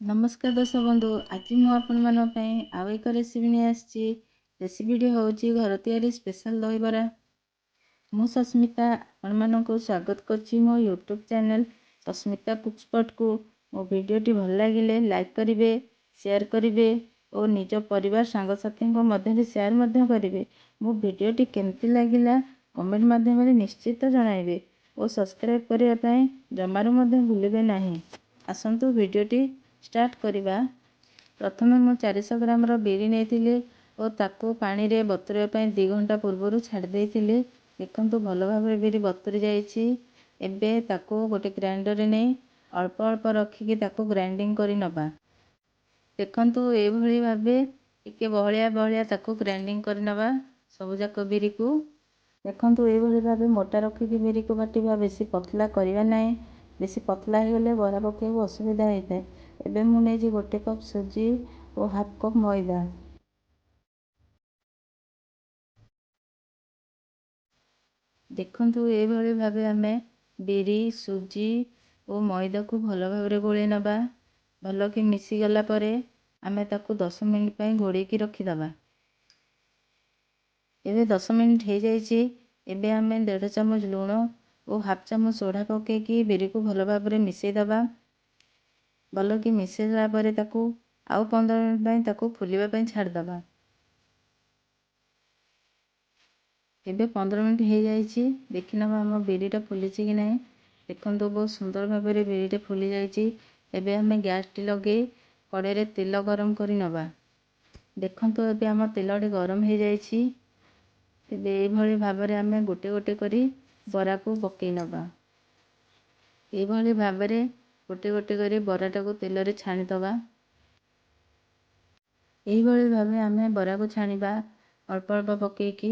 नमस्कार दर्शक बंधु आज मुझे आउ एक रेसिपी नहीं आसी रेसिपीटी हूँ घर तैयारी स्पेशल दहीबरा। मु सस्मिता आपण मानक स्वागत करछि मो यूट्यूब चैनल सस्मिता कुक्सपॉट को। मो वीडियोटी भल लगे लाइक करेंगे, शेयर करेंगे और निज परिवार सांगसाथी मध्य शेयर करेंगे। मो वीडियोटी केमती लगिला कमेंट माध्यम निश्चित जनइबे और सब्सक्राइब करने जमारू भूलिबे नहीं। आसंतु वीडियोटी स्टार्ट करिबा। प्रथमे मु 400 ग्राम बिरी नहीं और ताको पानी रे बतुरवा पई 2 घंटा पूर्व छाड़ देइथिले। देखंतु भल भाव बिरी बतुरी जाइछि। एबे ताको गोटे ग्राइंडर रे नहीं अल्प अल्प रखिकी ताको ग्राइंडिंग करि नबा। देखंतु ए भली भाबे टिके बहलिया बहलिया ताको ग्राइंडिंग करि नबा सब जाक बिरी को। देखंतु ए भली भाबे मोटा रखिकी बिरी को बाटिबा, बेसी पतला करिवा नहीं। बेसी पतला हो गले बरा पकेबो असुविधा होता है। एबे मु नेजी 1 कप सुजी और 1/2 कप मैदा। देखंतु ए भली भाबे हमें बिरी सुजी और मैदा को भल भाबरे गोळे नबा। भल कि मिसी गला परे हमें ताको 10 मिनिट पई घोड़े की रखी दबा। एबे 10 मिनिट हो जाइछि। एबे हमें 1.5 चम्मच लूण और 1/2 चम्मच सोडा पकेकी बिरी को भल भाबरे मिसई दबा। भल कि मिसैला परे ताको आउ 15 मिनिट पई ताको फुलिबा पई छाड़ दबा। एबे 15 मिनिट हो जाइछि। देखि नबा हम बिरीटा फुलिछि कि नहीं। देखंतु बहुत सुंदर भाबरे बिरीटा फुली जाइछि। एबे हमें गैस टी लगे कड़े रे तेल गरम करि नबा। देखंतु एबे हम तेलटी गरम हो जाइछि। एबे ए भली भाबरे हमें गोटे गोटे करी बरा को पकई नबा। ए भली भाबरे गोटे गोटे करी बराटा को तेल रे छाणी दबा। ए भली भाबे हमें बरा को छाणीबा अल्प अल्प पकेकी।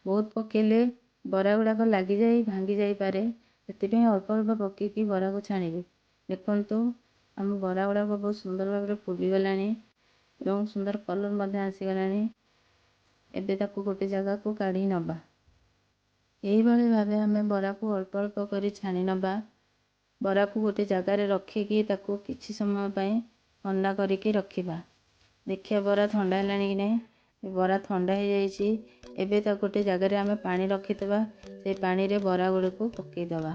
बहुत पकेले बरा गुड़ाक लगी जाई भांगी जाई पारे। सेतिपई अल्प अल्प पकेकी बरा को छाणीबे। देखंतु हम बरा गुड़ाक बहुत सुंदर भाबरे फुली गलानी एवं सुंदर कलर मध्ये आसी गलानी। एबे ताको गोटे जगह को काढ़ी नबा। एही भली भाबे हमें बरा को अल्प अल्प करी छाणी नबा। बरा को गोटे जगह रे रखिकी ताको किछि समय पई ठंडा करिकी रखिबा। देखिया बरा ठंडा हेलानी कि नहीं। बरा ठंडा हो जाइछि। एबे ता गोटे जगह रे हमें पानी रखितबा। से पानी रे बरा गुड़े को पकई दबा।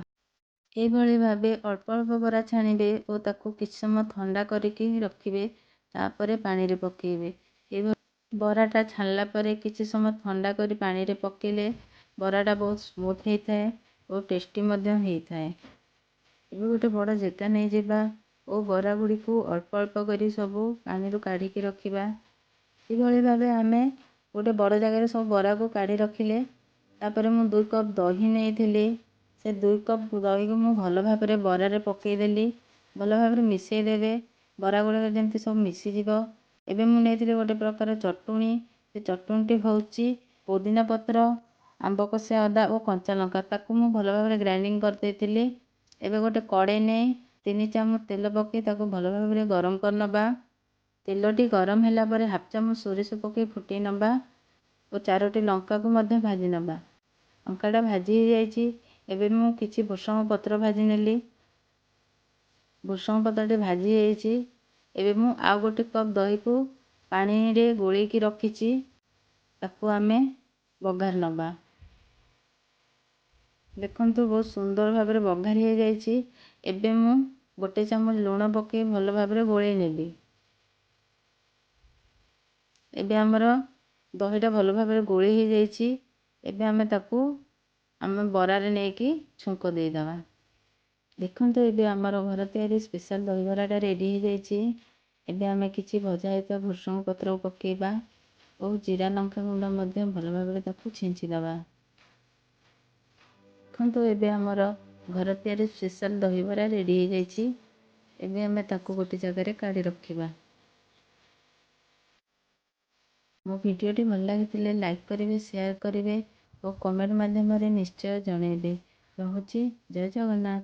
एही भली भाबे अल्प अल्प बरा छाणीबे और ताको किछि समय ठंडा करिकी रखिबे। तापरे पानी रे पकेइबे। बराटा छाणला परे किछि समय ठंडा करी पानी रे पकेले बराटा बहुत स्मूथ होता है और टेस्टी मध्य होता है। एबे गोटे बड़ा जगह नहीं जेबा और बरा गुड़ी को अल्प अल्प करी सबू पानी रू काढ़ी की रखिबा। ए भली भाबे हमें गोटे बड़ जगह रे सब बरा को काढ़ी रखिले। तापरे मु 2 कप दही नहीं थिली। से 2 कप दही को मु भल भाबरे बरा रे पकेई देली। भल भाबरे मिसई देबे बरा गुड़ा जेमती सब मिसी जीवो। एबे मु नेथिले गोटे प्रकार चटुनी। से चटुनीटी होउची पुदीना पत्र, आंब कषिया अदा और कंचा लंका। ताकू मु भल भाबरे ग्राइंडिंग कर देथिली। एबे गोटे कड़े ने 3 चम्मच तेल पके ताकू भल भाबरे गरम कर नबा। तेलटी गरम होला परे 1/2 चम्मच सोरिष पके फुटई नबा और 4टी लंका को मध्य भाजी नबा। लंकाटा भाजी हो जाइछि। एबे मु किछि भुसंग पत्र भाजी नेली। भुसंग पत्रटी भाजी जाइछि। एबे मु आउ गोटे कप दही को पानी रे गोळी की रखिछि। ताकू हमें बघार नबा। देखंतु बहुत सुंदर भाबरे बघार हो जाइछि। एबे मु गोटे चम्मच लूण पके भल भाबरे गोळई नेली। एबे हमर दहीटा भल भाबरे गोळी हो जाइछि। एबे हमें ताकू हमें बरा रे नेकी छुंको देई दबा। देखंतु एबे हमर घर तैयारी स्पेशल दही बराटा रेडी हो जाइछि। एबे हमें किछि भजा हेता भुसंग पत्र पकेइबा और जीरा लंका गुंड मध्य भल भाबरे ताकू छिंची दबा। देखंतु एबे हमर घर तैयारी स्पेशल दही बरा रेडी हो जाइछि। एबे हमें ताकू गोटे जगह रे काढ़ी रखिबा। मो वीडियोटी भल लागिथिले लाइक करेंगे, शेयर करेंगे और कमेंट माध्यम रे निश्चय जणेबे। रहुछि जय जगन्नाथ।